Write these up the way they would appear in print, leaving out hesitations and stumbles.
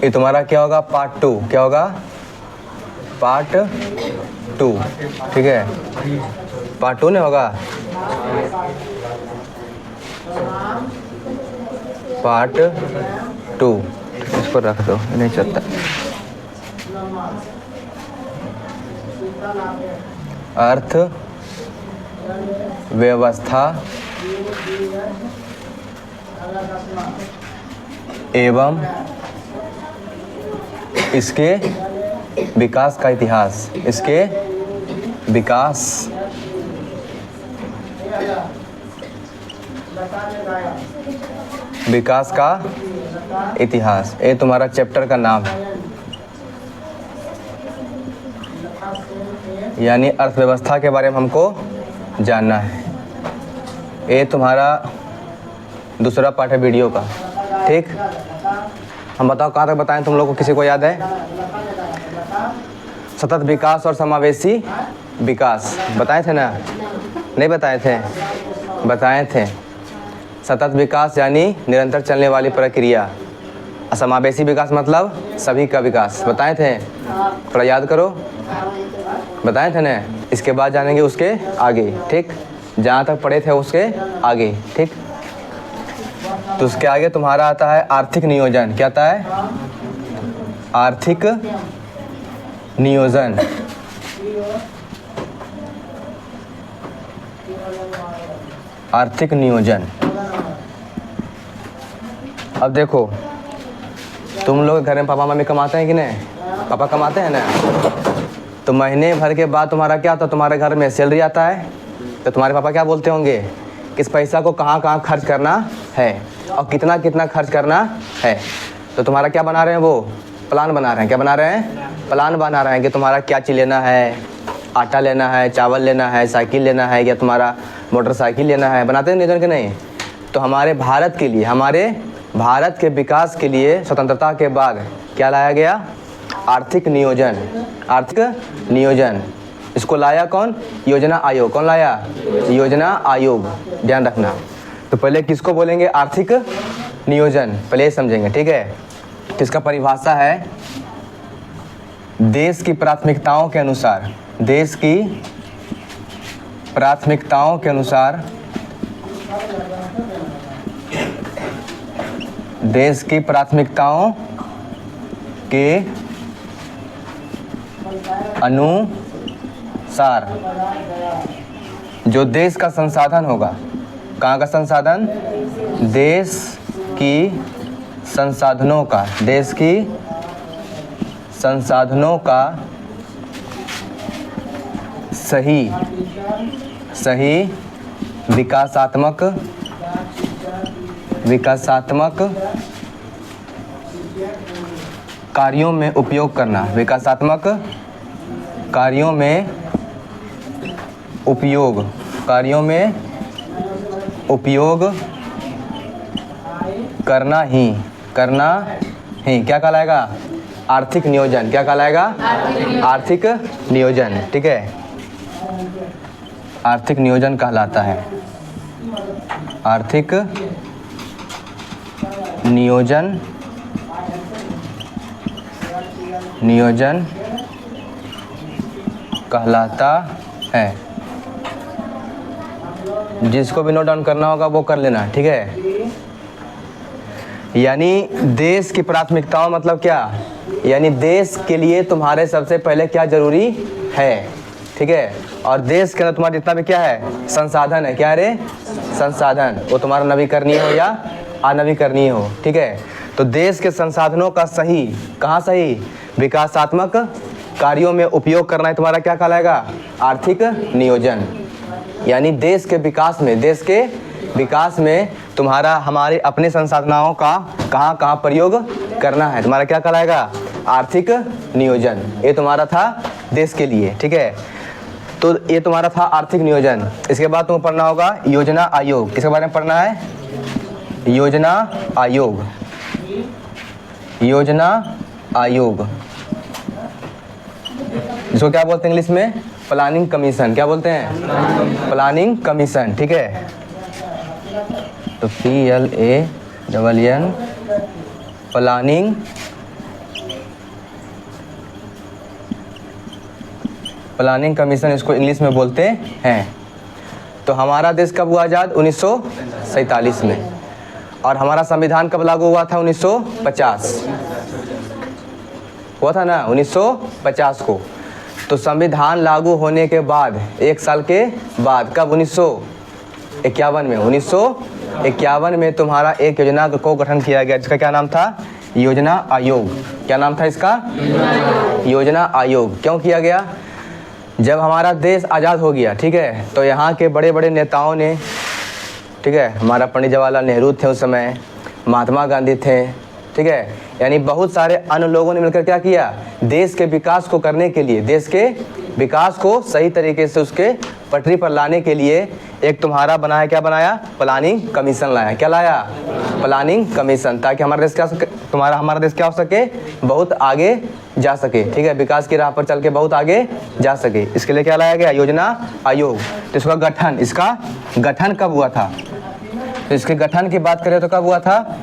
ये तुम्हारा क्या होगा, पार्ट 2। क्या होगा, पार्ट 2। ठीक है, पार्ट 2 नहीं होगा, पार्ट 2। इसको रख दो, नहीं चलता। अर्थ व्यवस्था एवं इसके विकास का इतिहास। इसके विकास का इतिहास, ये तुम्हारा चैप्टर का नाम है। यानी अर्थव्यवस्था के बारे में हमको जानना है। ये तुम्हारा दूसरा पार्ट है वीडियो का। ठीक, हम बताओ कहाँ तक बताएं तुम लोग को, किसी को याद है? सतत विकास और समावेशी विकास बताए थे ना? नहीं बताए थे? बताए थे। सतत विकास यानी निरंतर चलने वाली प्रक्रिया, समावेशी विकास मतलब सभी का विकास। बताए थे? थोड़ा याद करो, बताए थे ना? इसके बाद जानेंगे उसके आगे। ठीक, जहाँ तक पढ़े थे उसके आगे। ठीक, तो उसके आगे तुम्हारा आता है आर्थिक नियोजन। क्या आता है? आर्थिक नियोजन। आर्थिक नियोजन। अब देखो, तुम लोग घर में पापा मम्मी कमाते हैं कि नहीं? पापा कमाते हैं ना? तो महीने भर के बाद तुम्हारा क्या होता है, तुम्हारे घर में सैलरी आता है, तो तुम्हारे पापा क्या बोलते होंगे, किस पैसा को कहाँ कहाँ खर्च करना है और कितना कितना खर्च करना है। तो तुम्हारा क्या बना रहे हैं, वो प्लान बना रहे हैं। क्या बना रहे हैं? प्लान बना रहे हैं कि तुम्हारा क्या चीज़ लेना है, आटा लेना है, चावल लेना है, साइकिल लेना है, या तुम्हारा मोटरसाइकिल लेना है। बनाते हैं नियोजन के नहीं? तो हमारे भारत के लिए, हमारे भारत के विकास के लिए स्वतंत्रता के बाद क्या लाया गया? आर्थिक नियोजन। आर्थिक नियोजन, इसको लाया कौन? योजना आयोग। कौन लाया? योजना आयोग। ध्यान रखना। तो पहले किसको बोलेंगे? आर्थिक नियोजन। पहले समझेंगे, ठीक है? तो इसका परिभाषा है देश की प्राथमिकताओं के अनुसार, देश की प्राथमिकताओं के अनुसार, देश की प्राथमिकताओं के अनुसार जो देश का संसाधन होगा, कहाँ का संसाधन? देश की संसाधनों का, देश की संसाधनों का सही विकासात्मक कार्यों में उपयोग करना। विकासात्मक कार्यों में उपयोग करना ही क्या कहलाएगा? आर्थिक नियोजन। क्या कहलाएगा? आर्थिक नियोजन। ठीक है, आर्थिक नियोजन कहलाता है। आर्थिक नियोजन कहलाता है। जिसको भी नोट डाउन करना होगा वो कर लेना, ठीक है? यानी देश की प्राथमिकताओं मतलब क्या? यानी देश के लिए तुम्हारे सबसे पहले क्या जरूरी है, ठीक है? और देश के अंदर तुम्हारा जितना भी क्या है, संसाधन है। क्या है रे? संसाधन। वो तुम्हारा नवीकरणीय हो या अनवीकरणीय हो, ठीक है? तो देश के संसाधनों का सही, कहाँ सही? विकासात्मक कार्यों में उपयोग करना है तुम्हारा क्या कहलाएगा? आर्थिक नियोजन। यानी देश के विकास में तुम्हारा हमारे अपने संसाधनों का कहाँ कहाँ प्रयोग करना है, तुम्हारा क्या कहलाएगा? आर्थिक नियोजन। ये तुम्हारा था देश के लिए, ठीक है? तो ये तुम्हारा था आर्थिक नियोजन। इसके बाद तुम्हें पढ़ना होगा योजना आयोग। किसके बारे में पढ़ना है? योजना आयोग। योजना आयोग, इसको क्या बोलते हैं इंग्लिश में? Planning commission. क्या बोलते हैं? प्लानिंग कमीशन, ठीक है? तो PLANN, प्लानिंग प्लानिंग कमीशन इसको इंग्लिश में बोलते हैं। तो हमारा देश कब हुआ आज़ाद? 1947 में। और हमारा संविधान कब लागू हुआ था? 1950 हुआ था ना, 1950 को। तो संविधान लागू होने के बाद 1 साल के बाद, कब? 1951 में। 1951 में तुम्हारा एक योजना को गठन किया गया जिसका क्या नाम था? योजना आयोग। क्या नाम था इसका? योजना आयोग। क्यों किया गया? जब हमारा देश आज़ाद हो गया, ठीक है, तो यहाँ के बड़े बड़े नेताओं ने, ठीक है, हमारा पंडित जवाहरलाल नेहरू थे उस समय, महात्मा गांधी थे, ठीक है, यानी बहुत सारे अन्य लोगों ने मिलकर क्या किया? देश के विकास को करने के लिए, देश के विकास को सही तरीके से उसके पटरी पर लाने के लिए एक तुम्हारा बनाया, क्या बनाया? प्लानिंग कमीशन लाया। क्या लाया? प्लानिंग कमीशन, ताकि हमारा देश क्या हमारा देश क्या हो सके? बहुत आगे जा सके, ठीक है, विकास की राह पर चल के बहुत आगे जा सके। इसके लिए क्या लाया गया? योजना आयोग। तो इसका गठन कब हुआ था? तो इसके गठन की बात करें तो कब हुआ था?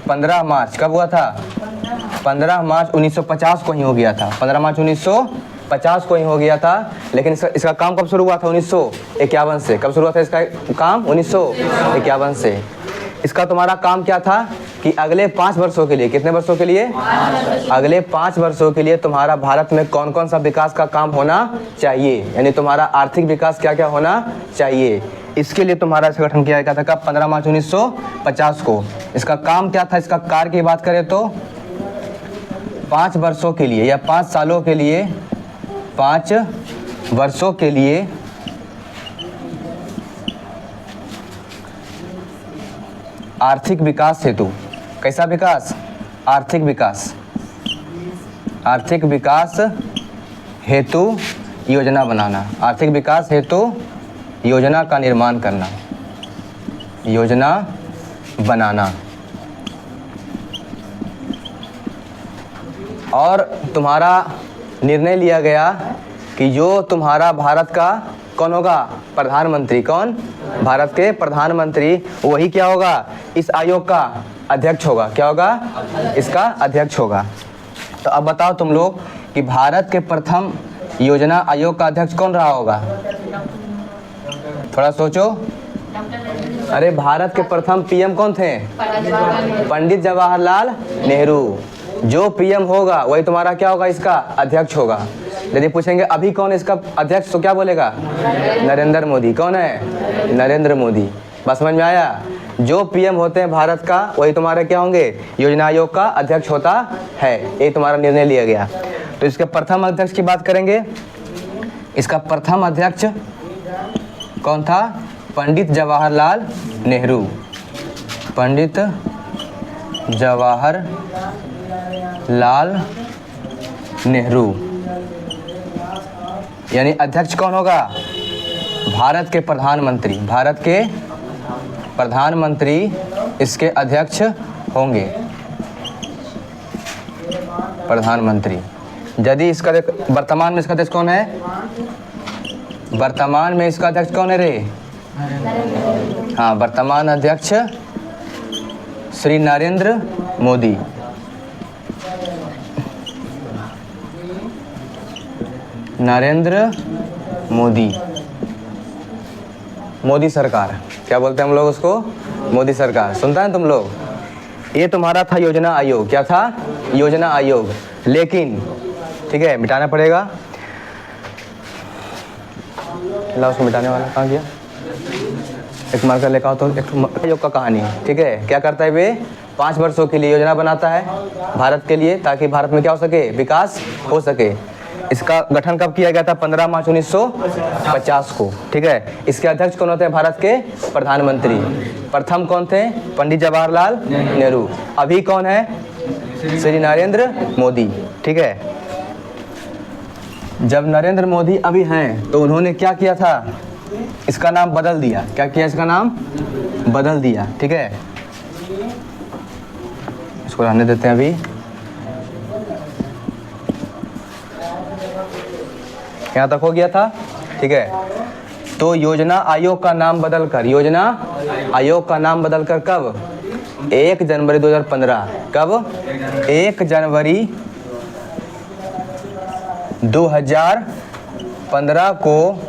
15 मार्च। कब हुआ था? 15 मार्च 1950 को ही हो गया था। 15 मार्च 1950 को ही हो गया था। लेकिन इसका काम कब शुरू हुआ था? 1951 से। कब शुरू हुआ था इसका काम? 1951 से। इसका तुम्हारा काम क्या था कि अगले 5 वर्षों के लिए, कितने वर्षों के लिए? अगले 5 वर्षों के लिए तुम्हारा भारत में कौन कौन सा विकास का काम होना चाहिए, यानी तुम्हारा आर्थिक विकास क्या क्या होना चाहिए, इसके लिए तुम्हारा इसका गठन किया गया था। कब? 15 मार्च 1950 को। इसका काम क्या था? इसका कार्य की बात करें तो 5 वर्षों के लिए या 5 सालों के लिए, 5 वर्षों के लिए आर्थिक विकास हेतु, कैसा विकास? आर्थिक विकास, आर्थिक विकास हेतु योजना बनाना, आर्थिक विकास हेतु योजना का निर्माण करना, योजना बनाना। और तुम्हारा निर्णय लिया गया कि जो तुम्हारा भारत का कौन होगा? प्रधानमंत्री। कौन? भारत के प्रधानमंत्री, वही क्या होगा? इस आयोग का अध्यक्ष होगा। क्या होगा? इसका अध्यक्ष होगा। तो अब बताओ तुम लोग कि भारत के प्रथम योजना आयोग का अध्यक्ष कौन रहा होगा? थोड़ा सोचो। अरे भारत के प्रथम पीएम कौन थे? पंडित जवाहरलाल नेहरू। जो पीएम होगा वही तुम्हारा क्या होगा? इसका अध्यक्ष होगा। यदि पूछेंगे अभी कौन है इसका अध्यक्ष, तो क्या बोलेगा? नरेंद्र मोदी। कौन है? नरेंद्र मोदी। बस समझ में आया? जो पीएम होते हैं भारत का वही तुम्हारे क्या होंगे? योजना आयोग का अध्यक्ष होता है। ये तुम्हारा निर्णय लिया गया। तो इसके प्रथम अध्यक्ष की बात करेंगे। इसका प्रथम अध्यक्ष कौन था? पंडित जवाहरलाल नेहरू। पंडित जवाहरलाल नेहरू। यानी अध्यक्ष कौन होगा? भारत के प्रधानमंत्री। भारत के प्रधानमंत्री इसके अध्यक्ष होंगे। प्रधानमंत्री। यदि इसका वर्तमान में इसका अध्यक्ष कौन है? वर्तमान में इसका अध्यक्ष कौन है रे? हाँ, वर्तमान अध्यक्ष श्री नरेंद्र मोदी। नरेंद्र मोदी। मोदी सरकार, क्या बोलते हैं हम लोग उसको? मोदी सरकार। सुनता है तुम लोग? ये तुम्हारा था योजना आयोग। क्या था? योजना आयोग। लेकिन ठीक है, मिटाना पड़ेगा। ला उसको मिटाने वाला कहाँ गया? एक मार्कर लेकर आओ तो। एक आयोग का कहानी, ठीक है, क्या करता है? वे 5 वर्षों के लिए योजना बनाता है भारत के लिए, ताकि भारत में क्या हो सके? विकास हो सके। इसका गठन कब किया गया था? 15 मार्च 1950 को, ठीक है। इसके अध्यक्ष कौन होते हैं? भारत के प्रधानमंत्री। प्रथम कौन थे? पंडित जवाहरलाल नेहरू। अभी कौन है? श्री नरेंद्र मोदी, ठीक है। जब नरेंद्र मोदी अभी हैं तो उन्होंने क्या किया था? इसका नाम बदल दिया। क्या किया? इसका नाम बदल दिया, ठीक है। इसको रहने देते हैं अभी। यहाँ तक हो गया था, ठीक है। तो योजना आयोग का नाम बदलकर, योजना आयोग का नाम बदलकर कब? 1 जनवरी 2015। कब? 1 जनवरी 15 को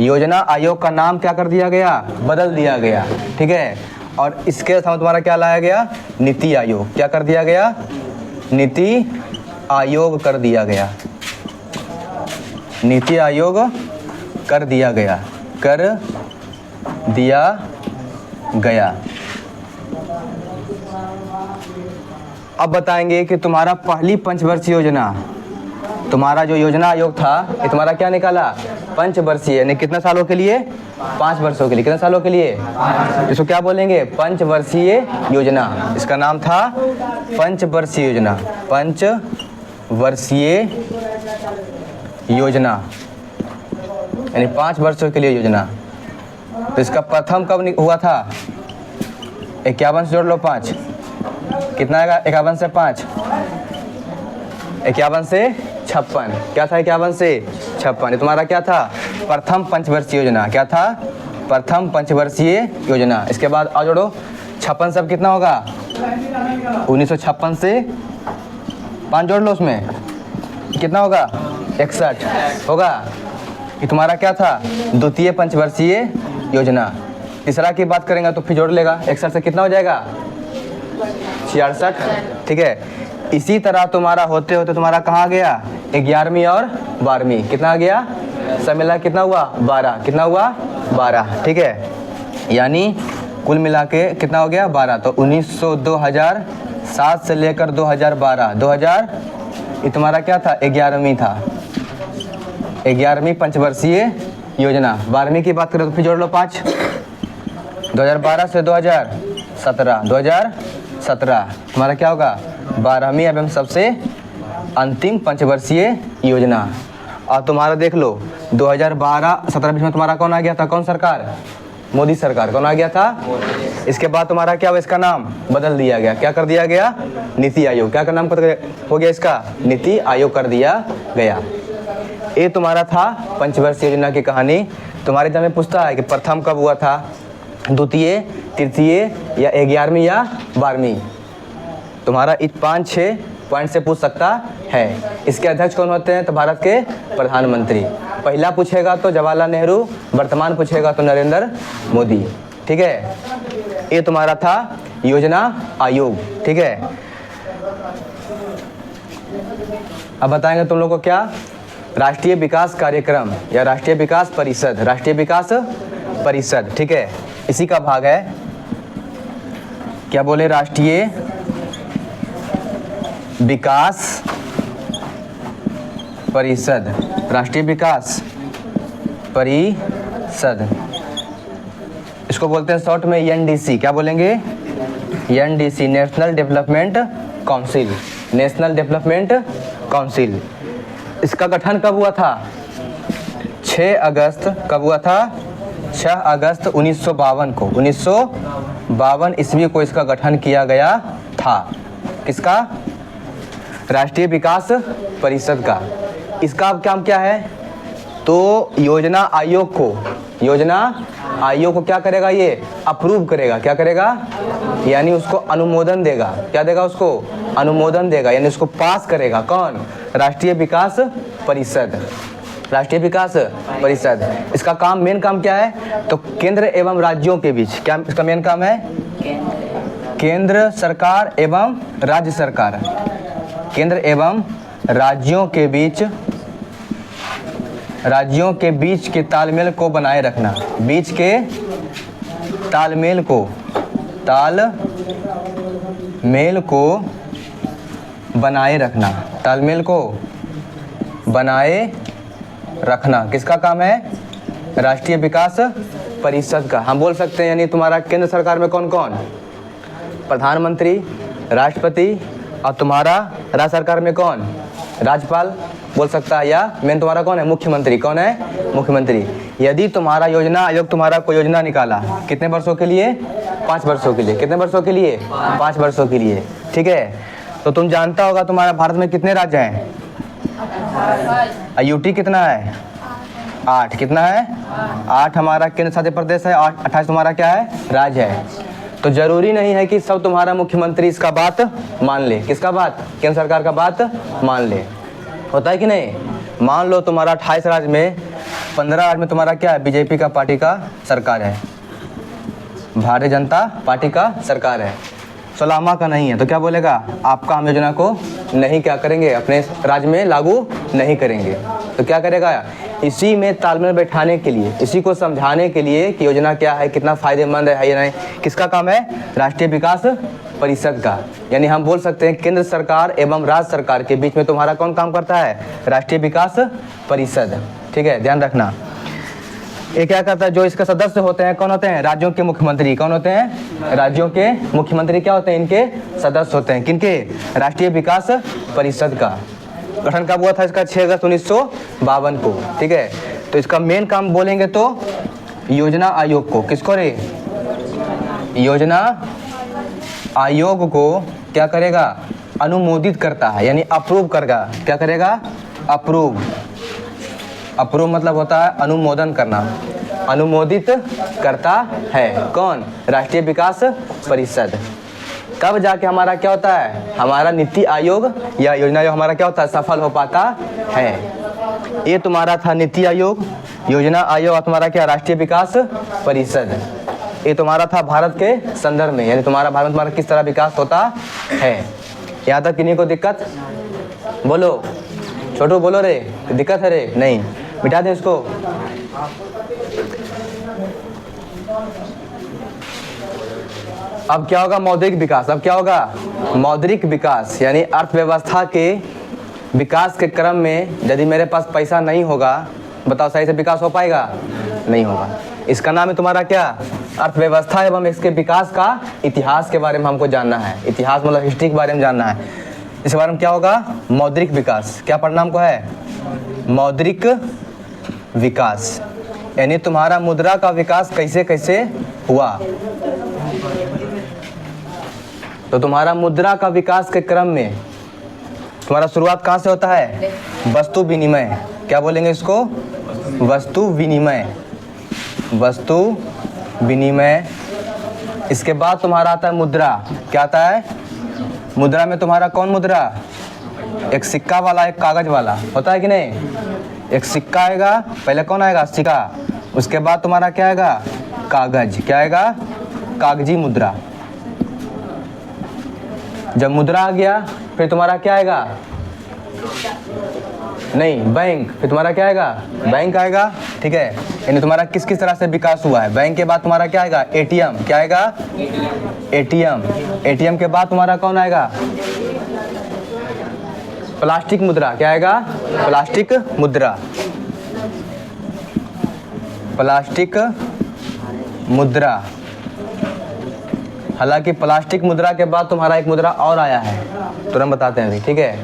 योजना आयोग का नाम क्या कर दिया गया, बदल दिया गया, ठीक है। और इसके साथ तुम्हारा क्या लाया गया, नीति आयोग, क्या कर दिया गया, नीति आयोग कर दिया गया, नीति आयोग कर दिया गया, कर दिया गया। अब बताएंगे कि तुम्हारा पहली पंचवर्षीय योजना, तुम्हारा जो योजना आयोग था ये तुम्हारा क्या निकाला, पंचवर्षीय, यानी कितने सालों के लिए, 5 वर्षों के लिए, कितने सालों के लिए, इसको क्या बोलेंगे, पंचवर्षीय योजना। इसका नाम था पंचवर्षीय योजना, पंचवर्षीय योजना, यानी 5 वर्षों के लिए योजना। तो इसका प्रथम कब हुआ था, 51 से जोड़ लो 5, कितना आएगा, 51 से 5, 51 से 56, क्या था 51 से 56, ये तुम्हारा क्या था, प्रथम पंचवर्षीय योजना, क्या था, प्रथम पंचवर्षीय योजना। इसके बाद और जोड़ो 56 सब कितना होगा, 1956 से 5 जोड़ लो, उसमें कितना होगा, 61 होगा। ये तुम्हारा क्या था, द्वितीय पंचवर्षीय योजना। तीसरा की बात करेंगे तो फिर जोड़ लेगा, 61 से कितना हो जाएगा, 66, ठीक है। इसी तरह तुम्हारा होते होते तुम्हारा कहाँ गया, 11वीं और 12वीं, कितना आ गया, सब मिला कितना हुआ, 12, कितना हुआ, 12, ठीक है। यानी कुल मिला के कितना हो गया, 12। तो 2007 से लेकर 2012, 2000 ये तुम्हारा क्या था, 11वीं था, 11वीं पंचवर्षीय योजना। 12वीं की बात करें तो फिर जोड़ लो 5, 2012 से 2017, 2017 तुम्हारा क्या होगा, 12वीं एवं सबसे अंतिम पंचवर्षीय योजना। और तुम्हारा देख लो 2012-17 बीच में तुम्हारा कौन आ गया था, कौन सरकार, मोदी सरकार, कौन आ गया था। इसके बाद तुम्हारा क्या हुआ, इसका नाम बदल दिया गया, क्या कर दिया गया, नीति आयोग, क्या का नाम हो गया इसका, नीति आयोग कर दिया गया। ये तुम्हारा था पंचवर्षीय योजना की कहानी। तुम्हारे एग्जाम में पूछता है कि प्रथम कब हुआ था, द्वितीय, तृतीय या 11वीं या 12वीं। तुम्हारा 5-6 पॉइंट से पूछ सकता है। इसके अध्यक्ष कौन होते हैं, तो भारत के प्रधानमंत्री। पहला पूछेगा तो जवाहरलाल नेहरू, वर्तमान पूछेगा तो नरेंद्र मोदी, ठीक है। ये तुम्हारा था योजना आयोग, ठीक है। अब बताएंगे तुम लोग को क्या, राष्ट्रीय विकास कार्यक्रम या राष्ट्रीय विकास परिषद, राष्ट्रीय विकास परिषद, ठीक है। इसी का भाग है, क्या बोले, राष्ट्रीय विकास परिषद, राष्ट्रीय विकास परिषद, इसको बोलते हैं शॉर्ट में एनडीसी। क्या बोलेंगे, NDC, national development council, national development council. इसका गठन कब हुआ था, 6 अगस्त, कब हुआ था, 6 अगस्त 1952 को, 1952 ईस्वी को इसका गठन किया गया था। किसका, राष्ट्रीय विकास परिषद का। इसका अब काम क्या है, तो योजना आयोग को, योजना आयोग को क्या करेगा, ये अप्रूव करेगा, क्या करेगा, यानी उसको अनुमोदन देगा, क्या देगा, उसको अनुमोदन देगा, यानी उसको पास करेगा, कौन, राष्ट्रीय विकास परिषद, राष्ट्रीय विकास परिषद। इसका काम, मेन काम क्या है, तो केंद्र एवं राज्यों के बीच, क्या इसका मेन काम है, केंद्र सरकार एवं राज्य सरकार, केंद्र एवं राज्यों के बीच के तालमेल को बनाए रखना, बीच के तालमेल को बनाए रखना, तालमेल को बनाए रखना। किसका काम है, राष्ट्रीय विकास परिषद का। हम बोल सकते हैं, यानी तुम्हारा केंद्र सरकार में कौन कौन, प्रधानमंत्री, राष्ट्रपति, और तुम्हारा राज्य सरकार में कौन, राज्यपाल बोल सकता है, या मेन तुम्हारा कौन है, मुख्यमंत्री, कौन है, मुख्यमंत्री। यदि तुम्हारा योजना आयोग तुम्हारा कोई योजना निकाला, कितने वर्षों के लिए, 5 वर्षों के लिए, कितने वर्षों के लिए, 5 वर्षों के लिए, ठीक है। तो तुम जानता होगा तुम्हारा भारत में कितने राज्य हैं, यूटी कितना है, 8, कितना है, 8 हमारा केंद्र शासित प्रदेश है, 28 तुम्हारा क्या है, राज्य है। तो जरूरी नहीं है कि सब तुम्हारा मुख्यमंत्री इसका बात मान ले, किसका बात, केंद्र सरकार का बात मान ले, होता है कि नहीं। मान लो तुम्हारा 28 राज्य में 15 राज्य में तुम्हारा क्या है, बीजेपी का पार्टी का सरकार है, भारतीय जनता पार्टी का सरकार है। 16वां का नहीं है, तो क्या बोलेगा, आपका हम योजना को नहीं क्या करेंगे, अपने राज्य में लागू नहीं करेंगे। तो क्या करेगा, इसी में तालमेल बैठाने के लिए, इसी को समझाने के लिए कि योजना क्या है, कितना फ़ायदेमंद है या नहीं, किसका काम है, राष्ट्रीय विकास परिषद का। यानी हम बोल सकते हैं केंद्र सरकार एवं राज्य सरकार के बीच में तुम्हारा कौन काम करता है, राष्ट्रीय विकास परिषद। ठीक है, ध्यान रखना। ये क्या करता है, जो इसके सदस्य होते हैं कौन होते हैं, राज्यों के मुख्यमंत्री। कौन होते हैं, राज्यों के मुख्यमंत्री क्या होते हैं, इनके सदस्य होते हैं। किनके, राष्ट्रीय विकास परिषद का। गठन कब हुआ था इसका, 6 अगस्त 1952 को। ठीक है, तो इसका मेन काम बोलेंगे तो योजना आयोग को, किसको रे, योजना आयोग को क्या करेगा, अनुमोदित करता है, यानी अप्रूव करेगा। क्या करेगा, अप्रूव। अप्रूव मतलब होता है अनुमोदन करना, अनुमोदित करता है कौन, राष्ट्रीय विकास परिषद। कब जाके हमारा क्या होता है, हमारा नीति आयोग या योजना आयोग हमारा क्या होता है, सफल हो पाता है। ये तुम्हारा था नीति आयोग, योजना आयोग और तुम्हारा क्या, राष्ट्रीय विकास परिषद। ये तुम्हारा था भारत के संदर्भ में, यानी तुम्हारा भारत में तुम्हारा किस तरह विकास होता है। यहाँ तक किन्हीं को दिक्कत, बोलो छोटू, बोलो रे, दिक्कत है रे, नहीं, मिटा दे इसको। अब क्या होगा, मौद्रिक विकास। अब क्या होगा, मौद्रिक विकास, यानी अर्थव्यवस्था के विकास के क्रम में यदि मेरे पास पैसा नहीं होगा, बताओ सही से विकास हो पाएगा, नहीं होगा। इसका नाम है तुम्हारा क्या, अर्थव्यवस्था एवं इसके विकास का इतिहास के बारे में हमको जानना है। इतिहास मतलब हिस्ट्री के बारे में जानना है। इसके बारे में क्या होगा, मौद्रिक विकास। क्या पढ़ना हमको है, मौद्रिक विकास, यानी तुम्हारा मुद्रा का विकास कैसे कैसे हुआ। तो तुम्हारा मुद्रा का विकास के क्रम में तुम्हारा शुरुआत कहाँ से होता है, वस्तु विनिमय। क्या बोलेंगे इसको, वस्तु विनिमय, वस्तु विनिमय। इसके बाद तुम्हारा आता है मुद्रा। क्या आता है, मुद्रा में तुम्हारा कौन मुद्रा, एक सिक्का वाला, एक कागज वाला होता है कि नहीं। एक सिक्का आएगा, पहले कौन आएगा, सिक्का, उसके बाद तुम्हारा क्या आएगा, कागज। क्या आएगा, कागजी मुद्रा। जब मुद्रा आ गया फिर तुम्हारा क्या आएगा, नहीं, बैंक। फिर तुम्हारा क्या आएगा, बैंक आएगा। ठीक है, यानी तुम्हारा किस किस तरह से विकास हुआ है। बैंक के बाद तुम्हारा क्या आएगा, एटीएम। क्या आएगा, एटीएम। एटीएम के बाद तुम्हारा कौन आएगा, प्लास्टिक मुद्रा। क्या आएगा, प्लास्टिक मुद्रा, प्लास्टिक मुद्रा। हालांकि प्लास्टिक मुद्रा के बाद तुम्हारा एक मुद्रा और आया है, तुरंत बताते हैं अभी। ठीक है,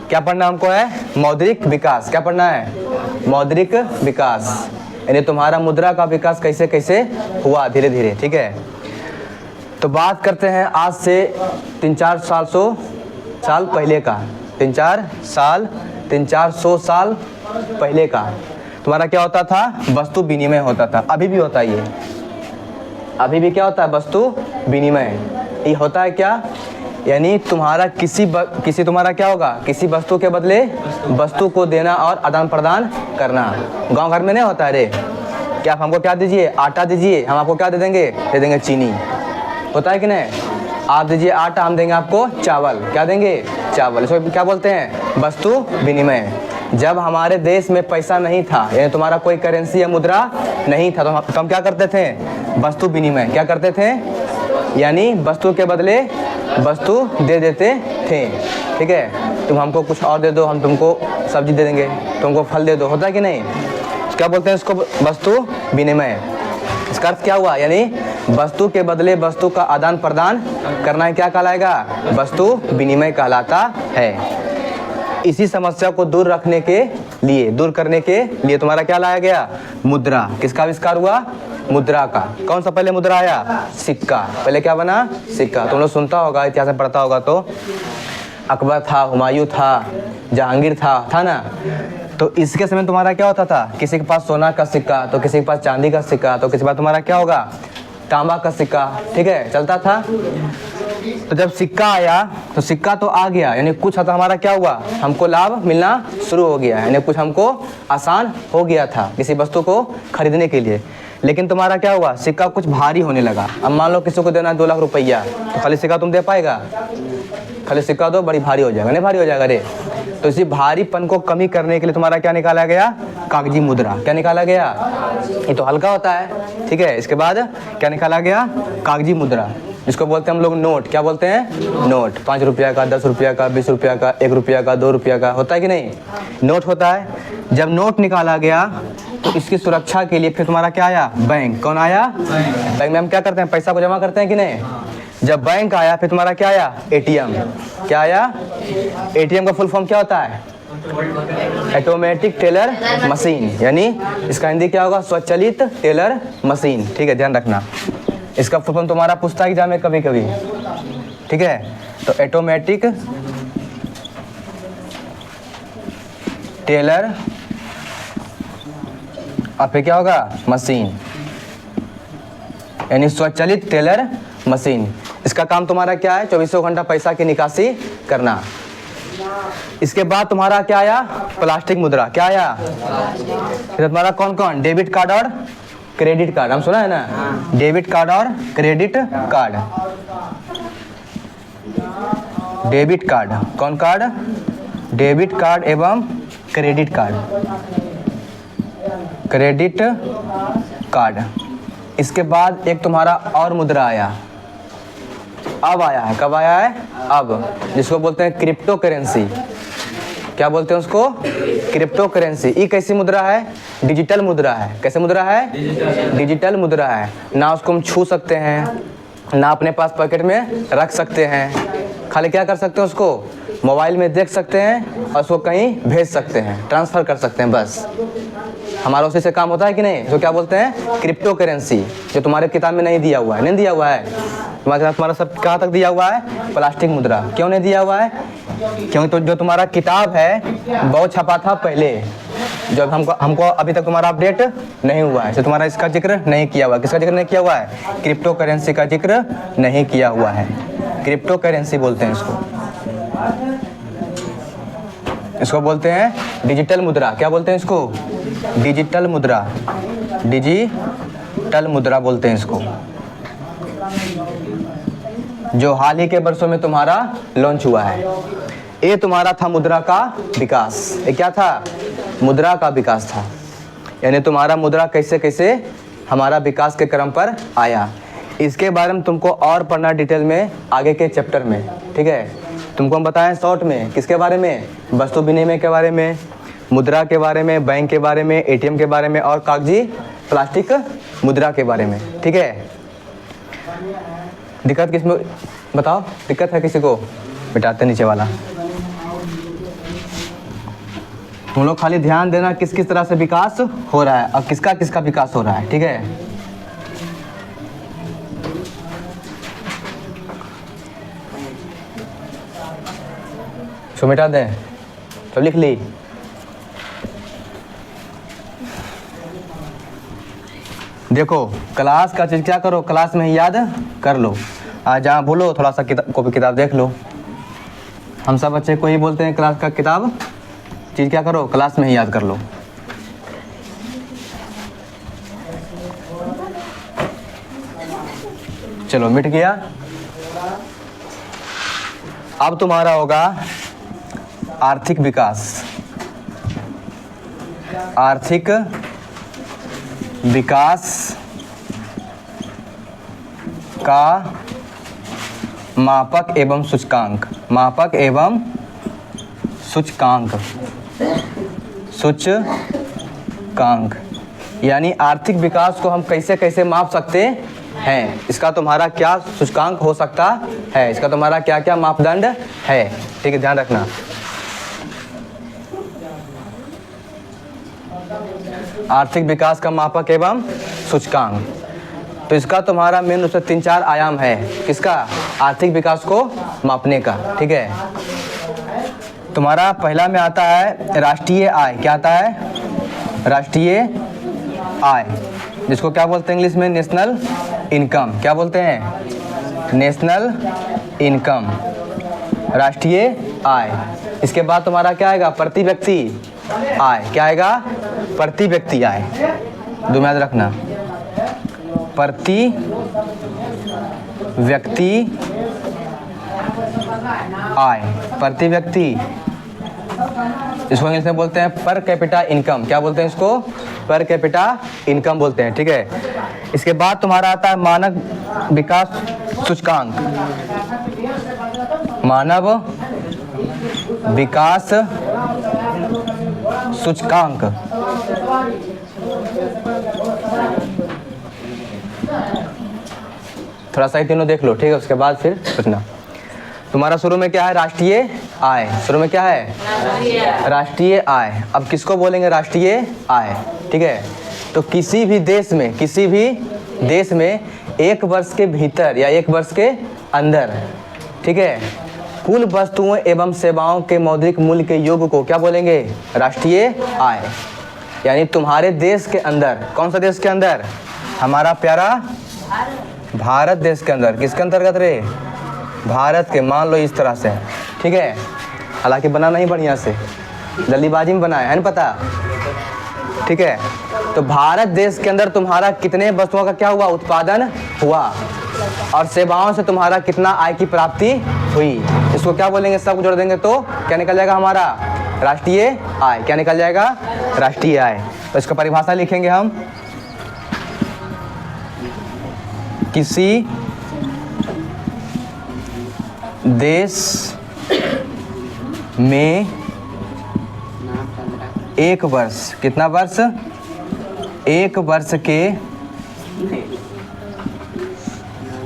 क्या पढ़ना हमको है, मौद्रिक विकास। क्या पढ़ना है, मौद्रिक विकास, यानी तुम्हारा मुद्रा का विकास कैसे कैसे हुआ धीरे धीरे। ठीक है, तो बात करते हैं आज से 300-400 साल पहले का, 300-400 साल पहले का तुम्हारा क्या होता था, वस्तु विनिमय होता था। अभी भी होता है ये, अभी भी क्या होता है, वस्तु विनिमय। ये होता है क्या, यानी तुम्हारा किसी तुम्हारा क्या होगा, किसी वस्तु के बदले वस्तु को देना और आदान प्रदान करना। गांव घर में नहीं होता है रे, क्या आप हमको क्या दीजिए, आटा दीजिए, हम आपको क्या दे देंगे चीनी। होता है कि नहीं, आप दीजिए आटा, हम देंगे आपको चावल। क्या देंगे, चावल। इसको क्या बोलते हैं, वस्तु विनिमय। जब हमारे देश में पैसा नहीं था, यानी तुम्हारा कोई करेंसी या मुद्रा नहीं था, तो हम क्या करते थे, वस्तु विनिमय। क्या करते थे, यानी वस्तु के बदले वस्तु दे देते थे। ठीक है, तुम हमको कुछ और दे दो, हम तुमको सब्जी दे देंगे, तुमको फल दे दो। होता है कि नहीं, क्या बोलते हैं इसको, वस्तु विनिमय। इसका अर्थ क्या हुआ, यानी वस्तु के बदले वस्तु का आदान प्रदान करना क्या कहलाएगा, वस्तु विनिमय कहलाता है। इसी समस्या को दूर करने के लिए तुम्हारा क्या लाया गया, मुद्रा। किसका आविष्कार हुआ, मुद्रा का। कौन सा पहले मुद्रा आया, सिक्का। पहले क्या बना, सिक्का। तुम लोग सुनता होगा, इतिहास में पढ़ता होगा, तो अकबर था, हुमायूं था, जहांगीर था ना। तो इसके समय तुम्हारा क्या होता था, किसी के पास सोना का सिक्का, तो किसी के पास चांदी का सिक्का, तो किसी के पास तुम्हारा क्या होगा, तांबा का सिक्का। ठीक है, चलता था। तो जब सिक्का आया तो सिक्का तो आ गया, यानी कुछ हद हमारा क्या हुआ, हमको लाभ मिलना शुरू हो गया, यानी कुछ हमको आसान हो गया था किसी वस्तु को खरीदने के लिए। लेकिन तुम्हारा क्या हुआ, सिक्का कुछ भारी होने लगा। अब मान लो किसी को देना 2 लाख रुपया, तो खाली सिक्का तुम दे पाएगा? खाली सिक्का दो, बड़ी भारी हो जाएगा, नहीं भारी हो जाएगा रे। तो इसी भारीपन को कमी करने के लिए तुम्हारा क्या निकाला गया, कागजी मुद्रा। क्या निकाला गया, ये तो हल्का होता है, ठीक है। इसके बाद क्या निकाला गया, कागजी मुद्रा, इसको बोलते हैं हम लोग नोट। क्या बोलते हैं, नोट। 5 रुपया का, 10 रुपया का, 20 रुपया का, 1 रुपया का, 2 रुपया का, होता है कि नहीं, नोट होता है। जब नोट निकाला गया तो इसकी सुरक्षा के लिए फिर तुम्हारा क्या आया, बैंक। कौन आया, बैंक में हम क्या करते हैं, पैसा को जमा करते हैं कि नहीं। जब बैंक आया फिर तुम्हारा क्या आया, एटीएम। क्या आया, एटीएम का फुल फॉर्म क्या होता है, ऑटोमेटिक टेलर मशीन, यानी इसका हिंदी क्या होगा, स्वचालित टेलर मशीन, ठीक है, ध्यान रखना। इसका फुल फॉर्म तुम्हारा पूछता है एग्जाम में कभी कभी, ठीक है। तो ऑटोमेटिक टेलर और फिर क्या होगा, मशीन, यानी स्वचालित टेलर मशीन। इसका काम तुम्हारा क्या है, 24 घंटा पैसा की निकासी करना। इसके बाद तुम्हारा क्या आया, प्लास्टिक मुद्रा। क्या आया, फिर तुम्हारा कौन कौन, डेबिट कार्ड और क्रेडिट कार्ड, हम सुना है ना, डेबिट कार्ड और क्रेडिट कार्ड। डेबिट कार्ड, कौन कार्ड, डेबिट कार्ड एवं क्रेडिट कार्ड, क्रेडिट कार्ड। इसके बाद एक तुम्हारा और मुद्रा आया, अब आया है, कब आया है, अब, जिसको बोलते हैं क्रिप्टो करेंसी। क्या बोलते हैं उसको, क्रिप्टो करेंसी। ये कैसी मुद्रा है, डिजिटल मुद्रा है। कैसे मुद्रा है, डिजिटल मुद्रा है। ना उसको हम छू सकते हैं, ना अपने पास पॉकेट में रख सकते हैं, खाली क्या कर सकते हैं, उसको मोबाइल में देख सकते हैं और उसको कहीं भेज सकते हैं, ट्रांसफ़र कर सकते हैं, बस हमारा उसी से काम होता है कि नहीं। तो क्या बोलते हैं, क्रिप्टो करेंसी, जो तुम्हारे किताब में नहीं दिया हुआ है, नहीं दिया हुआ है तुम्हारा सब कहाँ तक दिया हुआ है, प्लास्टिक मुद्रा। क्यों नहीं दिया हुआ है, क्योंकि तो जो तुम्हारा किताब है बहुत छपा था पहले, जब हमको अभी तक तुम्हारा अपडेट नहीं हुआ है, तो तुम्हारा इसका जिक्र नहीं किया हुआ है। किसका जिक्र नहीं किया हुआ है, क्रिप्टो करेंसी का जिक्र नहीं किया हुआ है। क्रिप्टो करेंसी बोलते हैं इसको, इसको बोलते हैं डिजिटल मुद्रा। क्या बोलते हैं इसको, डिजिटल मुद्रा, डिजिटल मुद्रा बोलते हैं इसको, जो हाल ही के वर्षों में तुम्हारा लॉन्च हुआ है। ये तुम्हारा था मुद्रा का विकास। ये क्या था, मुद्रा का विकास था, यानी तुम्हारा मुद्रा कैसे कैसे हमारा विकास के क्रम पर आया। इसके बारे में तुमको और पढ़ना डिटेल में आगे के चैप्टर में, ठीक है। तुमको हम बताएं शॉर्ट में, किसके बारे में, वस्तु विनिमय के बारे में, मुद्रा के बारे में, बैंक के बारे में, एटीएम के बारे में और कागजी प्लास्टिक मुद्रा के बारे में, ठीक है। दिक्कत किसमें बताओ, दिक्कत है किसी को, मिटाते नीचे वाला। तुम लोग खाली ध्यान देना किस किस तरह से विकास हो रहा है और किसका किसका विकास हो रहा है, ठीक है। इसको मिटा दें, तो लिख ली। देखो क्लास का चीज़ क्या करो, क्लास में ही याद कर लो। आज जहाँ बोलो थोड़ा सा कॉपी किताब देख लो। हम सब बच्चे को ही बोलते हैं क्लास का किताब चीज़ क्या करो, क्लास में ही याद कर लो। चलो मिट गया। अब तुम्हारा होगा आर्थिक विकास। आर्थिक विकास का मापक एवं सूचकांक। मापक एवं सूचकांक। सूचकांक यानी आर्थिक विकास को हम कैसे कैसे माप सकते हैं, इसका तुम्हारा क्या सूचकांक हो सकता है, इसका तुम्हारा क्या क्या मापदंड है, ठीक है, ध्यान रखना। आर्थिक विकास का मापक एवं सूचकांक, तो इसका तुम्हारा मेन रूप से 3-4 आयाम है। किसका, आर्थिक विकास को मापने का, ठीक है। तुम्हारा पहला में आता है राष्ट्रीय आय। क्या आता है, राष्ट्रीय आय, जिसको क्या बोलते हैं इंग्लिश में, नेशनल इनकम। क्या बोलते हैं, नेशनल इनकम, राष्ट्रीय आय। इसके बाद तुम्हारा क्या आएगा? प्रति व्यक्ति आय। क्या आएगा? प्रति व्यक्ति आय। दो याद रखना, प्रति व्यक्ति आय, प्रति व्यक्ति। इसको इंग्लिश में बोलते हैं पर कैपिटा इनकम। क्या बोलते हैं इसको? पर कैपिटा इनकम बोलते हैं, ठीक है। इसके बाद तुम्हारा आता है मानव विकास सूचकांक, मानव विकास सूचकांक। थोड़ा सा ही तीनों देख लो, ठीक है। उसके बाद फिर पूछना। तुम्हारा शुरू में क्या है? राष्ट्रीय आय। शुरू में क्या है? राष्ट्रीय आय। अब किसको बोलेंगे राष्ट्रीय आय? ठीक है। तो किसी भी देश में एक वर्ष के भीतर या एक वर्ष के अंदर, ठीक है, कुल वस्तुओं एवं सेवाओं के मौद्रिक मूल्य के योग को क्या बोलेंगे? राष्ट्रीय आय। यानी तुम्हारे देश के अंदर, कौन सा देश के अंदर? हमारा प्यारा भारत देश के अंदर। किसके अंतर्गत रे? भारत के। मान लो इस तरह से, ठीक है। हालांकि बना नहीं बढ़िया से, जल्दीबाजी में बना है ना, पता, ठीक है। तो भारत देश के अंदर तुम्हारा कितने वस्तुओं का क्या हुआ? उत्पादन हुआ, और सेवाओं से तुम्हारा कितना आय की प्राप्ति हुई। इसको क्या बोलेंगे? सब जोड़ देंगे तो क्या निकल जाएगा हमारा? राष्ट्रीय आय। क्या निकल जाएगा? राष्ट्रीय आय। तो इसका परिभाषा लिखेंगे हम, किसी देश में एक वर्ष, कितना वर्ष? एक वर्ष के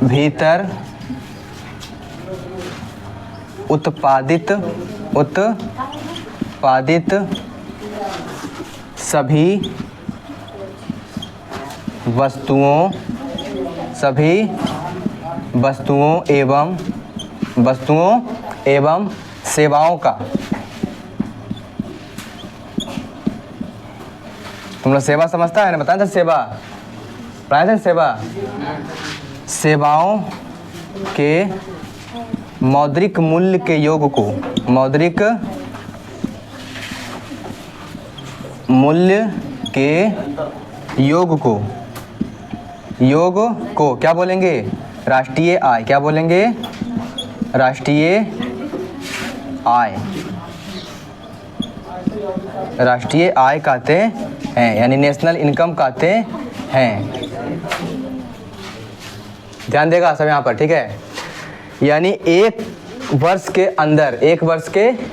भीतर उत्पादित सभी वस्तुओं एवं सेवाओं का, तुम लोग सेवा समझता है ना? बताया था सेवा, पढ़ाया था सेवा। सेवाओं के मौद्रिक मूल्य के योग को, मौद्रिक मूल्य के योग को क्या बोलेंगे? राष्ट्रीय आय। क्या बोलेंगे? राष्ट्रीय आय। राष्ट्रीय आय कहते हैं, यानी नेशनल इनकम कहते हैं। ध्यान देगा सब यहाँ पर, ठीक है। यानी एक वर्ष के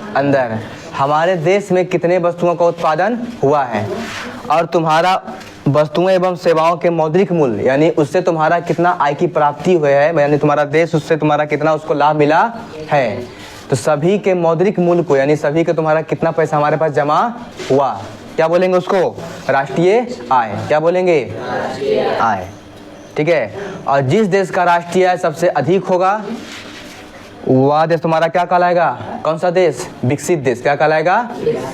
अंदर हमारे देश में कितने वस्तुओं का उत्पादन हुआ है, और तुम्हारा वस्तुएं एवं सेवाओं के मौद्रिक मूल्य, यानी उससे तुम्हारा कितना आय की प्राप्ति हुई है, यानी तुम्हारा देश उससे तुम्हारा कितना उसको लाभ मिला है। तो सभी के मौद्रिक मूल्य को, यानी सभी के तुम्हारा कितना पैसा हमारे पास जमा हुआ, क्या बोलेंगे उसको? राष्ट्रीय आय। क्या बोलेंगे? आय, ठीक है। और जिस देश का राष्ट्रीय आय सबसे अधिक होगा वह देश तुम्हारा क्या कहलाएगा? कौन सा देश? विकसित देश। क्या कहलाएगा?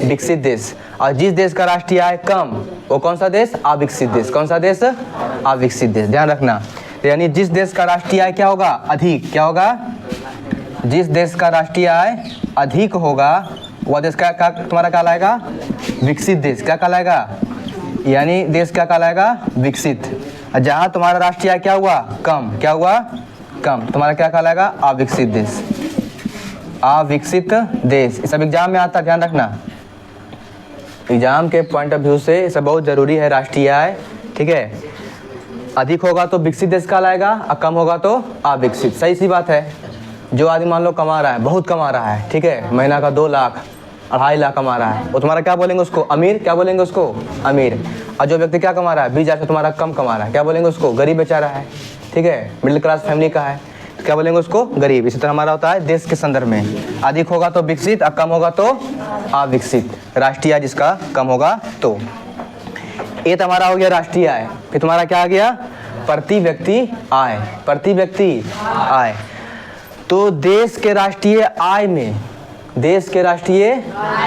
विकसित देश। और जिस देश का राष्ट्रीय आय कम, वो कौन सा देश? अविकसित देश। कौन सा देश? अविकसित देश। ध्यान रखना। तो यानी जिस देश का राष्ट्रीय आय क्या होगा? अधिक। क्या होगा? जिस देश का राष्ट्रीय आय अधिक होगा वह देश का तुम्हारा कहलाएगा? विकसित देश। क्या कहलाएगा? यानी देश क्या कहलाएगा? विकसित। और जहाँ तुम्हारा राष्ट्रीय आय क्या हुआ? कम। क्या हुआ? कम। तुम्हारा क्या कहलाएगा? अविकसित देश। अविकसित देश। ये सब एग्जाम में आता है, ध्यान रखना। एग्जाम के पॉइंट ऑफ व्यू से ये सब बहुत जरूरी है। राष्ट्रीय आय, ठीक है, अधिक होगा तो विकसित देश कहलाएगा, और कम होगा तो अविकसित। सही सी बात है। जो आदमी मान लो कमा रहा है, बहुत कमा रहा है, ठीक है, महीना का 2 लाख 2.5 लाख कमा रहा है, वो तुम्हारा क्या बोलेंगे उसको? अमीर। क्या बोलेंगे उसको? अमीर। और जो व्यक्ति क्या कमा रहा है? 20,000 से तुम्हारा कम कमा रहा है, क्या बोलेंगे उसको? गरीब बेचारा है, ठीक है, मिडिल क्लास फैमिली का है, तो क्या बोलेंगे उसको? गरीब। इसी तरह हमारा होता है देश के संदर्भ में, अधिक होगा तो विकसित और कम होगा तो अविकसित। राष्ट्रीय आय जिसका कम होगा तो। ये तो हमारा हो गया राष्ट्रीय आय। फिर तुम्हारा क्या आ गया? प्रति व्यक्ति आय। प्रति व्यक्ति आय। तो देश के राष्ट्रीय आय में, देश के राष्ट्रीय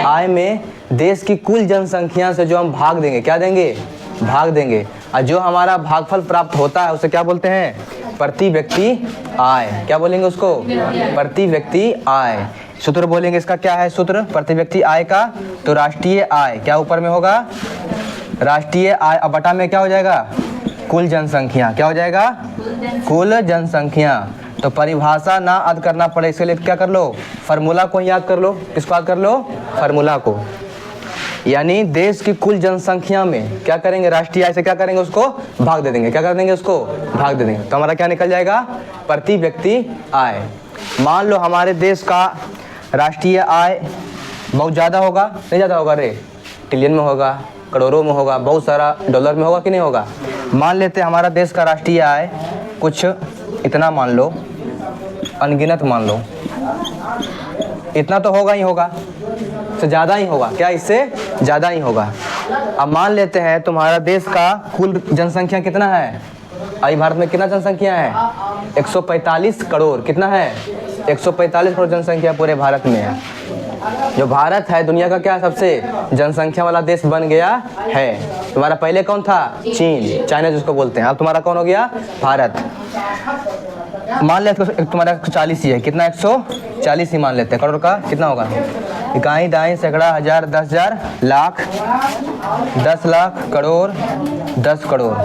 आय में देश की कुल जनसंख्या से जो हम भाग देंगे, क्या देंगे? भाग देंगे। और जो हमारा भागफल प्राप्त होता है उसे क्या बोलते हैं? प्रति व्यक्ति आय। क्या बोलेंगे उसको? प्रति व्यक्ति आय। सूत्र बोलेंगे इसका क्या है सूत्र प्रति व्यक्ति आय का? तो राष्ट्रीय आय क्या ऊपर में होगा? राष्ट्रीय आय। अब बटा में क्या हो जाएगा? कुल जनसंख्या। क्या हो जाएगा? कुल जनसंख्या। तो परिभाषा ना याद करना पड़े इसके लिए क्या कर लो? फार्मूला को याद कर लो। किसको याद कर लो? फार्मूला को। यानी देश की कुल जनसंख्या में क्या करेंगे? राष्ट्रीय आय से क्या करेंगे? उसको भाग दे देंगे। क्या कर देंगे? उसको भाग दे देंगे। तो हमारा क्या निकल जाएगा? प्रति व्यक्ति आय। मान लो हमारे देश का राष्ट्रीय आय बहुत ज़्यादा होगा, नहीं ज़्यादा होगा रे? ट्रिलियन में होगा, करोड़ों में होगा, बहुत सारा डॉलर में होगा कि नहीं होगा? मान लेते हैं हमारा देश का राष्ट्रीय आय कुछ इतना मान लो, अनगिनत मान लो, इतना तो होगा ही होगा, तो ज़्यादा ही होगा। क्या इससे ज़्यादा ही होगा। अब मान लेते हैं तुम्हारा देश का कुल जनसंख्या कितना है? अभी भारत में कितना जनसंख्या है? 145 करोड़। कितना है? 145 करोड़ जनसंख्या पूरे भारत में है। जो भारत है दुनिया का क्या सबसे जनसंख्या वाला देश बन गया है। तुम्हारा पहले कौन था? चीन, चाइना जिसको बोलते हैं। अब तुम्हारा कौन हो गया? भारत। मान लेते तुम्हारा 140 ही है। कितना? 140 ही मान लेते हैं। करोड़ का कितना होगा? इकाई, दाई, सैकड़ा, हजार, 10,000, लाख, 10 लाख, करोड़, 10 करोड़।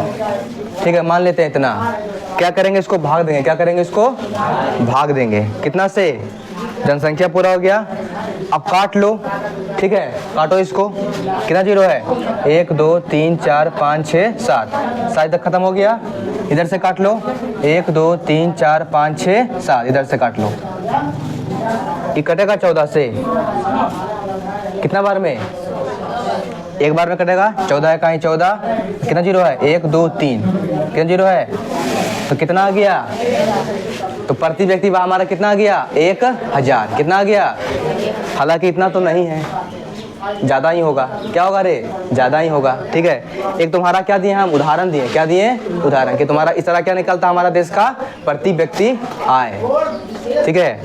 ठीक है, मान लेते हैं इतना। क्या करेंगे? इसको भाग देंगे। क्या करेंगे? इसको भाग देंगे। कितना से? जनसंख्या पूरा हो गया। अब काट लो। ठीक है, काटो इसको। कितना जीरो है? 1 2 3 4 5 6 7 7 तक खत्म हो गया। इधर से काट लो। 1 2 3 4 5 6 7 इधर से काट लो। ये कटेगा 14 से। कितना बार में? एक बार में कटेगा। 14 इकाई 14। कितना जीरो है? 1 2 3। कितना जीरो है? तो कितना आ गया? तो प्रति व्यक्ति हमारा कितना आ गया? 1000। कितना आ गया? हालांकि इतना तो नहीं है, ज़्यादा ही होगा। क्या होगा रे? ज़्यादा ही होगा। ठीक है, एक तुम्हारा क्या दिए हम? उदाहरण दिए। क्या दिए? उदाहरण कि तुम्हारा इस तरह क्या निकलता हमारा देश का प्रति व्यक्ति आय। ठीक है,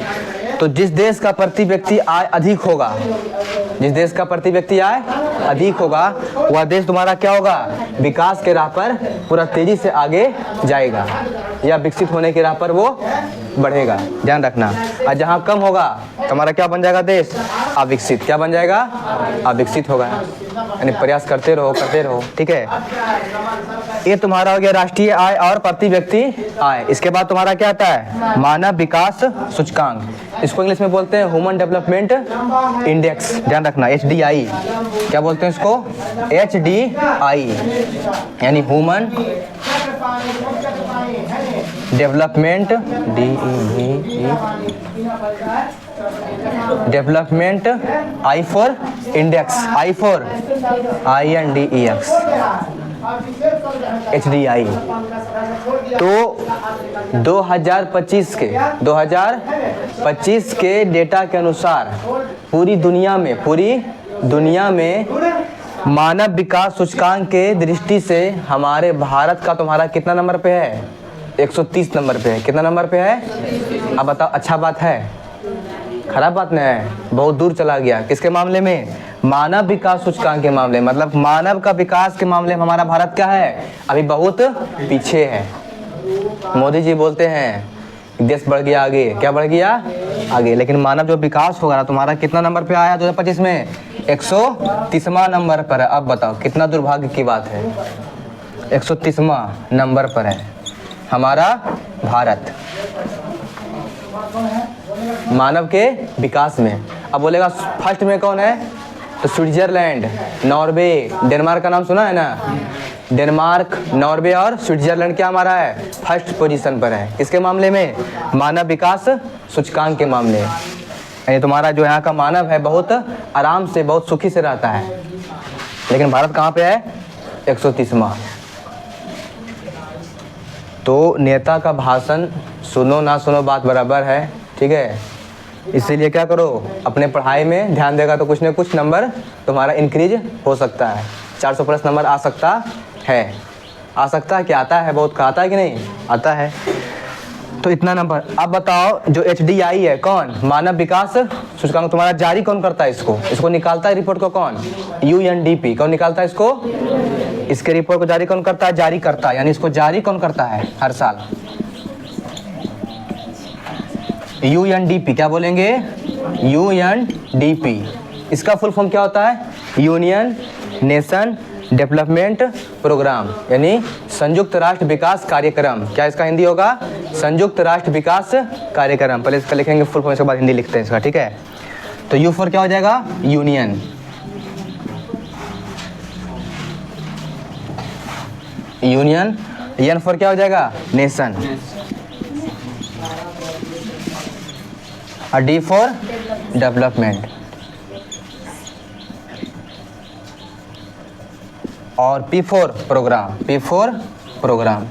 तो जिस देश का प्रति व्यक्ति आय अधिक होगा, जिस देश का प्रति व्यक्ति आय अधिक होगा, वह देश तुम्हारा क्या होगा? विकास के राह पर पूरा तेजी से आगे जाएगा, या विकसित होने की राह पर वो बढ़ेगा। ध्यान रखना। और जहाँ कम होगा तुम्हारा क्या बन जाएगा? देश अविकसित। क्या बन जाएगा? अविकसित होगा। यानी प्रयास करते रहो, करते रहो। ठीक है, ये तुम्हारा हो गया राष्ट्रीय आय और प्रति व्यक्ति आय। इसके बाद तुम्हारा क्या आता है? मानव विकास सूचकांक। इसको इंग्लिश में बोलते हैं ह्यूमन डेवलपमेंट इंडेक्स। ध्यान रखना, HDI। क्या बोलते हैं इसको? HDI, यानी human development, development, I for index, I for INDEX, HDI। तो 2025 के डेटा के अनुसार पूरी दुनिया में मानव विकास सूचकांक के दृष्टि से हमारे भारत का तुम्हारा कितना नंबर पे है? 130 नंबर पे है। कितना नंबर पे है? अब बताओ, अच्छा बात है? खराब बात नहीं है? बहुत दूर चला गया। किसके मामले में? मानव विकास सूचकांक के मामले में। मतलब मानव का विकास के मामले में हमारा भारत क्या है? अभी बहुत पीछे है। मोदी जी बोलते हैं देश बढ़ गया आगे। क्या बढ़ गया? आगे। लेकिन मानव जो विकास होगा ना तुम्हारा कितना नंबर पे आया 2025 में? 130वां नंबर पर है। अब बताओ कितना दुर्भाग्य की बात है। 130वां नंबर पर है हमारा भारत मानव के विकास में। अब बोलेगा फर्स्ट में कौन है? तो स्विट्जरलैंड, नॉर्वे, डेनमार्क का नाम सुना है ना? डेनमार्क, नॉर्वे और स्विट्जरलैंड क्या हमारा है? फर्स्ट पोजीशन पर है। किसके मामले में? मानव विकास सूचकांक के मामले। यानी तुम्हारा जो यहाँ का मानव है बहुत आराम से, बहुत सुखी से रहता है। लेकिन भारत कहाँ पे है? 130वां। तो नेता का भाषण सुनो ना सुनो बात बराबर है। ठीक है, इसीलिए क्या करो, अपने पढ़ाई में ध्यान देगा तो कुछ न कुछ नंबर तुम्हारा इंक्रीज हो सकता है। 400 प्लस नंबर आ सकता है। आ सकता है कि आता है? बहुत आता है कि नहीं? आता है। तो इतना नंबर। अब बताओ जो HDI है कौन? मानव विकास सूचकांक तुम्हारा जारी कौन करता है? इसको निकालता है रिपोर्ट को कौन? UNDP। कौन निकालता है इसको? इसके रिपोर्ट को जारी कौन करता है? जारी करता है। यानी इसको जारी कौन करता है? हर साल UNDP, क्या बोलेंगे? UNDP। इसका फुल फॉर्म क्या होता है? यूनियन नेशन डेवलपमेंट प्रोग्राम, यानी संयुक्त राष्ट्र विकास कार्यक्रम। क्या इसका हिंदी होगा? संयुक्त राष्ट्र विकास कार्यक्रम। पहले इसका लिखेंगे फुल फॉर्म, इसके बाद हिंदी लिखते हैं इसका, ठीक है? तो U फॉर क्या हो जाएगा? यूनियन। यूनियन। N फॉर क्या हो जाएगा? नेशन। और D फॉर डेवलपमेंट। और P for program. P for program.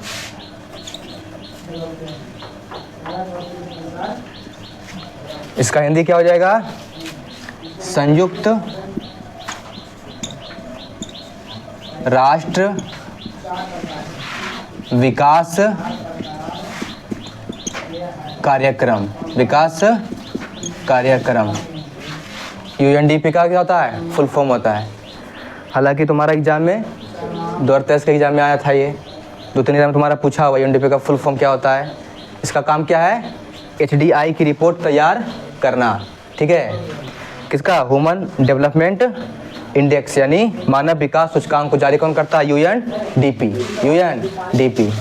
इसका हिंदी क्या हो जाएगा? संयुक्त राष्ट्र विकास कार्यक्रम। विकास कार्यक्रम। UNDP का क्या होता है? फुल फॉर्म होता है। हालांकि तुम्हारा एग्जाम में 2023 के एग्जाम में आया था, ये 2-3 एग्जाम तुम्हारा पूछा हुआ UNDP का फुल फॉर्म क्या होता है। इसका काम क्या है? HDI की रिपोर्ट तैयार करना, ठीक है? किसका? ह्यूमन डेवलपमेंट इंडेक्स, यानी मानव विकास सूचकांक को जारी कौन करता है? UNDP। UNDP।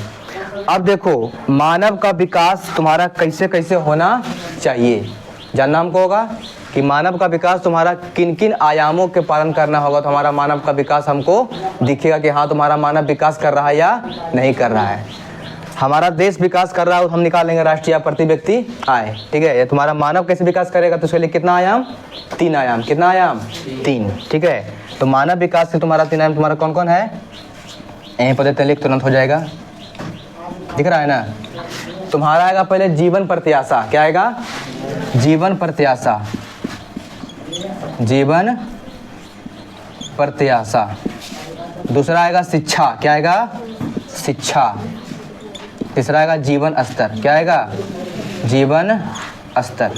अब देखो, मानव का विकास तुम्हारा कैसे कैसे होना चाहिए जानना हमको होगा कि मानव का विकास तुम्हारा किन किन आयामों के पालन करना होगा तो हमारा मानव का विकास हमको दिखेगा कि हाँ तुम्हारा मानव विकास कर रहा है या नहीं कर रहा है। हमारा देश विकास कर रहा है, हम निकालेंगे राष्ट्रीय या प्रति व्यक्ति आय, ठीक है? ये तुम्हारा मानव कैसे विकास करेगा तो उसके लिए कितना आयाम? 3 आयाम। कितना आयाम? 3, ठीक है? तो मानव विकास से तुम्हारा 3 आयाम तुम्हारा कौन कौन है? यहीं पर देते लिख, तुरंत हो जाएगा, दिख रहा है ना? तुम्हारा आएगा पहले जीवन प्रत्याशा। क्या आएगा? जीवन प्रत्याशा। जीवन प्रत्याशा। दूसरा आएगा शिक्षा। क्या आएगा? शिक्षा। तीसरा आएगा जीवन स्तर। क्या आएगा? जीवन स्तर।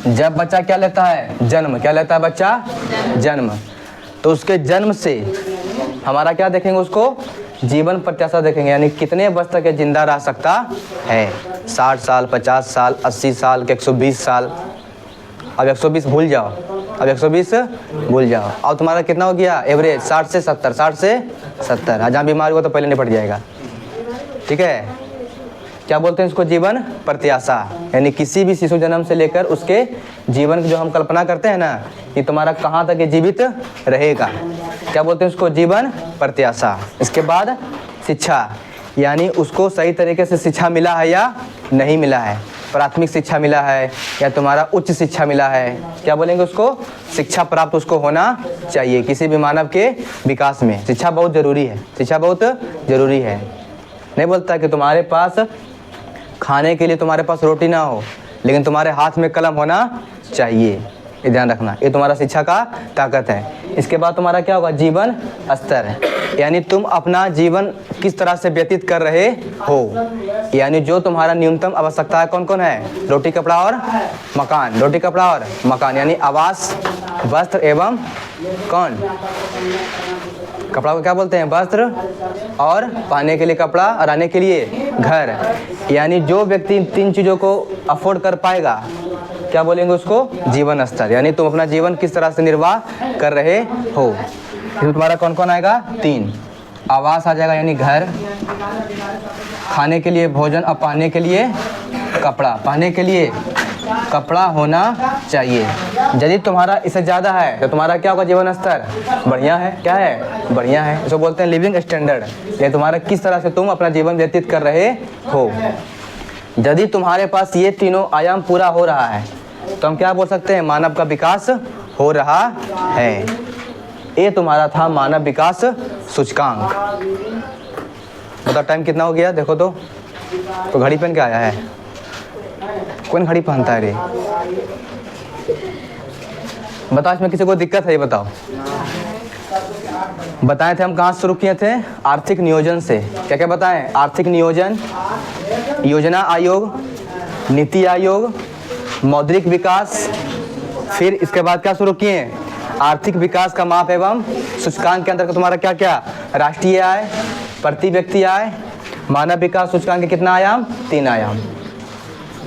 जब बच्चा क्या लेता है? जन्म। क्या लेता है बच्चा? जन्म। तो उसके जन्म से हमारा क्या देखेंगे? उसको जीवन प्रत्याशा देखेंगे, यानी कितने वर्ष तक ये जिंदा रह सकता है। 60 साल, 50 साल, 80 साल, 120 साल। अब 120 भूल जाओ, अब 120 भूल जाओ। अब तुम्हारा कितना हो गया एवरेज? 60 से 70, 60 से 70। जहाँ बीमार हुआ तो पहले निपट जाएगा, ठीक है? क्या बोलते हैं इसको? जीवन प्रत्याशा, यानी किसी भी शिशु जन्म से लेकर उसके जीवन की जो हम कल्पना करते हैं ना कि तुम्हारा कहाँ तक ये जीवित रहेगा, क्या बोलते हैं उसको? जीवन प्रत्याशा। इसके बाद शिक्षा, यानी उसको सही तरीके से शिक्षा मिला है या नहीं मिला है। प्राथमिक शिक्षा मिला है या तुम्हारा उच्च शिक्षा मिला है, क्या बोलेंगे उसको? शिक्षा प्राप्त उसको होना चाहिए। किसी भी मानव के विकास में शिक्षा बहुत ज़रूरी है। शिक्षा बहुत ज़रूरी है। नहीं बोलता कि तुम्हारे पास खाने के लिए तुम्हारे पास रोटी ना हो लेकिन तुम्हारे हाथ में कलम होना चाहिए, ये ध्यान रखना। ये तुम्हारा शिक्षा का ताकत है। इसके बाद तुम्हारा क्या होगा? जीवन स्तर, यानी तुम अपना जीवन किस तरह से व्यतीत कर रहे हो, यानी जो तुम्हारा न्यूनतम आवश्यकता है कौन कौन है? रोटी कपड़ा और मकान। रोटी कपड़ा और मकान, यानी आवास, वस्त्र एवं कौन? कपड़ा को क्या बोलते हैं? वस्त्र, और पहनने के लिए कपड़ा और रहने के लिए घर। यानी जो व्यक्ति 3 चीज़ों को अफोर्ड कर पाएगा क्या बोलेंगे उसको? जीवन स्तर, यानी तुम अपना जीवन किस तरह से निर्वाह कर रहे हो। इसमें तुम्हारा कौन कौन आएगा? 3। आवास आ जाएगा यानी घर, खाने के लिए भोजन और पहनने के लिए कपड़ा। पहनने के लिए कपड़ा होना चाहिए। यदि तुम्हारा इससे ज़्यादा है तो तुम्हारा क्या होगा? जीवन स्तर बढ़िया है। क्या है? बढ़िया है। इसको बोलते हैं लिविंग स्टैंडर्ड, ये तुम्हारा किस तरह से तुम अपना जीवन व्यतीत कर रहे हो। यदि तुम्हारे पास ये तीनों आयाम पूरा हो रहा है तो हम क्या बोल सकते हैं? मानव का विकास हो रहा है। ये तुम्हारा था मानव विकास सूचकांक। बताओ टाइम कितना हो गया? देखो तो घड़ी पहन के आया है? कौन घड़ी पहनता है रे? बताओ इसमें किसी को दिक्कत है? ये बताओ। बताए थे हम कहाँ शुरू किए थे? आर्थिक नियोजन से। क्या क्या बताएं? आर्थिक नियोजन, योजना आयोग, नीति आयोग, मौद्रिक विकास। फिर इसके बाद क्या शुरू किए? आर्थिक विकास का माप एवं सूचकांक के अंतर्गत तुम्हारा क्या क्या? राष्ट्रीय आय, प्रति व्यक्ति आय, मानव विकास सूचकांक के कितना आयाम? 3 आयाम।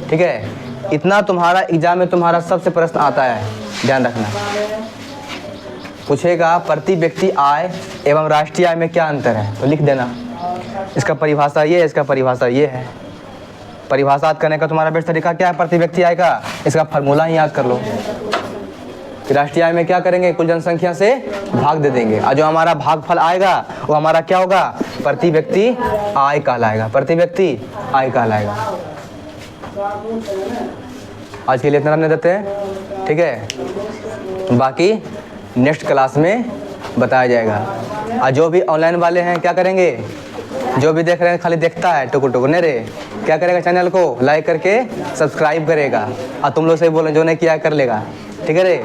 ठीक है, इतना तुम्हारा एग्जाम में तुम्हारा सबसे प्रश्न आता है, ध्यान रखना। पूछेगा प्रति व्यक्ति आय एवं राष्ट्रीय आय में क्या अंतर है, तो लिख देना। इसका परिभाषा ये है, इसका परिभाषा ये है। परिभाषा याद करने का तुम्हारा बेस्ट तरीका क्या है प्रति व्यक्ति आय का, इसका फार्मूला ही याद कर लो। राष्ट्रीय आय में क्या करेंगे, कुल जनसंख्या से भाग दे देंगे, और जो हमारा भागफल आएगा वो हमारा क्या होगा, प्रति व्यक्ति आय कहलाएगा, प्रति व्यक्ति आय कहलाएगा। आज के लिए इतना रहने देते हैं, ठीक है, बाकी नेक्स्ट क्लास में बताया जाएगा। और जो भी ऑनलाइन वाले हैं क्या करेंगे, जो भी देख रहे हैं खाली देखता है टुकुर टुकुर, नहीं रे, क्या करेगा, चैनल को लाइक करके सब्सक्राइब करेगा, और तुम लोग से बोले जो नहीं किया कर लेगा, ठीक है रे।